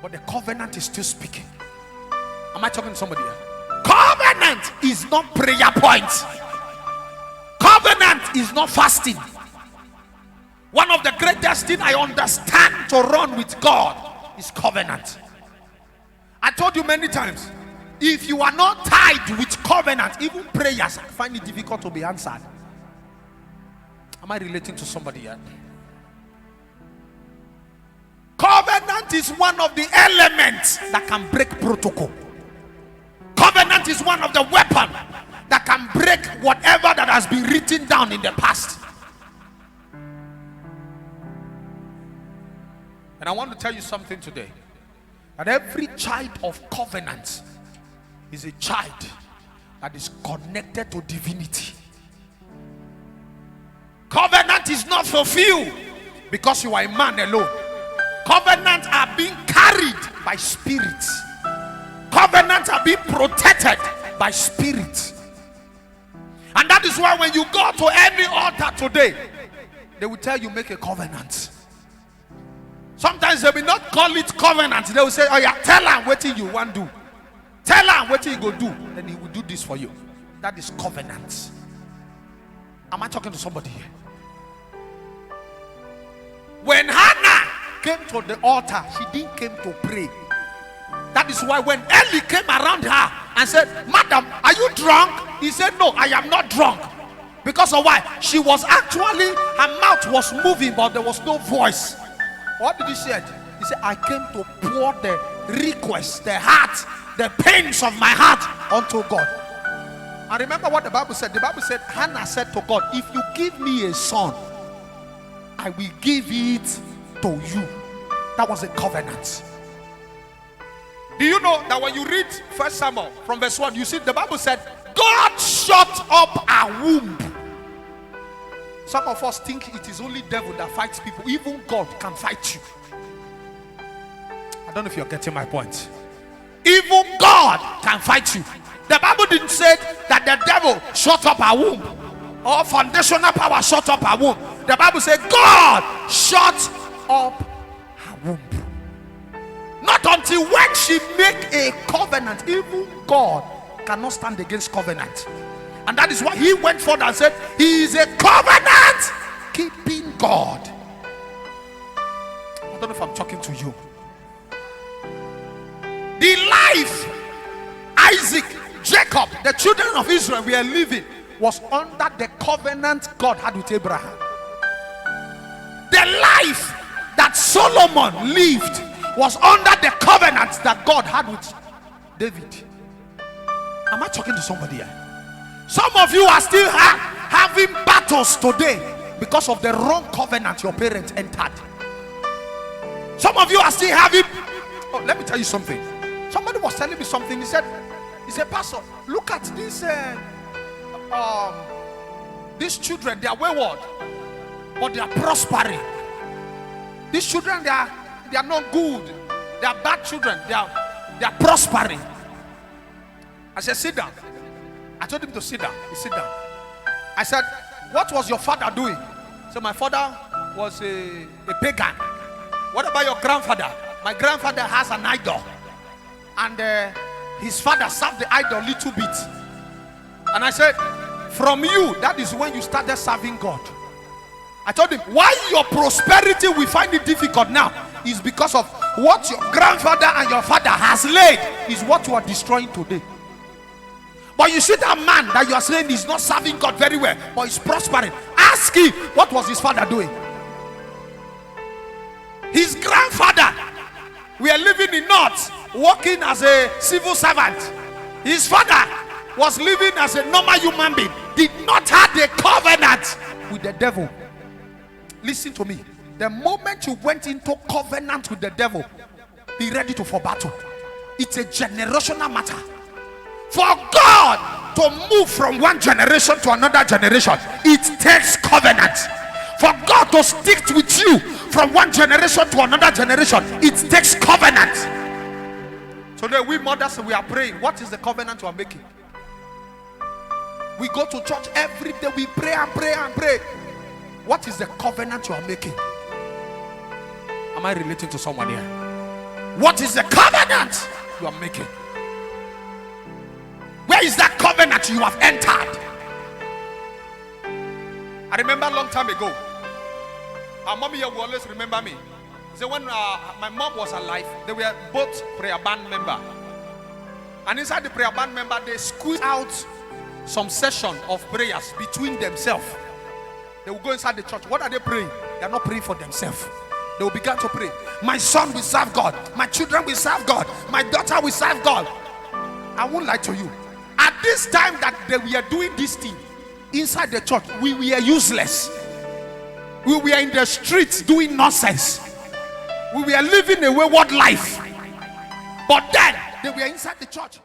but the covenant is still speaking. Am I talking to somebody here? Covenant is not prayer points. Covenant is not fasting. One of the greatest things I understand to run with God is covenant. I told you many times, if you are not tied with covenant, even prayers, I find it difficult to be answered. Am I relating to somebody here? Covenant is one of the elements that can break protocol. Covenant is one of the weapons that can break whatever that has been written down in the past. And I want to tell you something today. That every child of covenant is a child that is connected to divinity. Covenant is not fulfilled because you are a man alone. Covenants are being carried by spirits. Covenants are being protected by spirits. And that is why when you go to any altar today, they will tell you make a covenant. Sometimes they will not call it covenant. They will say, oh yeah, tell her what you want to do. Tell her what you go do. Then he will do this for you. That is covenant. Am I talking to somebody here? When Hannah came to the altar, she didn't come to pray. That is why when Eli came around her and said, Madam, are you drunk? He said, no, I am not drunk. Because of why? She was actually, her mouth was moving, but there was no voice. What did he say? He said, I came to pour the request, the heart, the pains of my heart unto God. And remember what the Bible said? The Bible said, Hannah said to God, if you give me a son, I will give it to you. That was a covenant. Do you know that when you read 1 Samuel from verse 1, you see the Bible said, God shut up our womb. Some of us think it is only devil that fights people. Even God can fight you. I don't know if you're getting my point. Even God can fight you. The Bible didn't say that the devil shut up our womb or foundational power shut up our womb. The Bible said God shut up her womb. Not until when she make a covenant. Even God cannot stand against covenant. And that is why he went forward and said he is a covenant keeping God. I don't know if I'm talking to you. The life Isaac, Jacob, the children of Israel were living was under the covenant God had with Abraham. The life that Solomon lived was under the covenant that God had with David. Am I talking to somebody here? Some of you are still having battles today because of the wrong covenant your parents entered. Some of you are still having. Oh, let me tell you something. Somebody was telling me something. He said, Pastor, look at these children. They are wayward, but they are prospering. These children, they are not good. They are bad children. They are prospering. I said, sit down. I told him to sit down. He sit down. I said, what was your father doing? So my father was a pagan. What about your grandfather? My grandfather has an idol. And his father served the idol a little bit. And I said, from you, that is when you started serving God. I told him, why your prosperity we find it difficult now is because of what your grandfather and your father has laid is what you are destroying today. But you see that man that you are saying is not serving God very well, but he's prospering. Ask him, what was his father doing? His grandfather, we are living in North, working as a civil servant. His father was living as a normal human being, did not have a covenant with the devil. Listen to me. The moment you went into covenant with the devil, be ready for battle. It's a generational matter. For God to move from one generation to another generation, it takes covenant. For God to stick with you from one generation to another generation, it takes covenant. Today we mothers, we are praying. What is the covenant we are making? We go to church every day. We pray and pray and pray. What is the covenant you are making? Am I relating to someone here? What is the covenant you are making? Where is that covenant you have entered? I remember a long time ago, our mommy here will always remember me. So when my mom was alive, they were both prayer band member. And inside the prayer band member, they squeeze out some session of prayers between themselves. They will go inside the church. What are they praying? They are not praying for themselves. They will begin to pray. My son will serve God. My children will serve God. My daughter will serve God. I won't lie to you. At this time that they were doing this thing inside the church, we were useless. We were in the streets doing nonsense. We were living a wayward life. But then they were inside the church.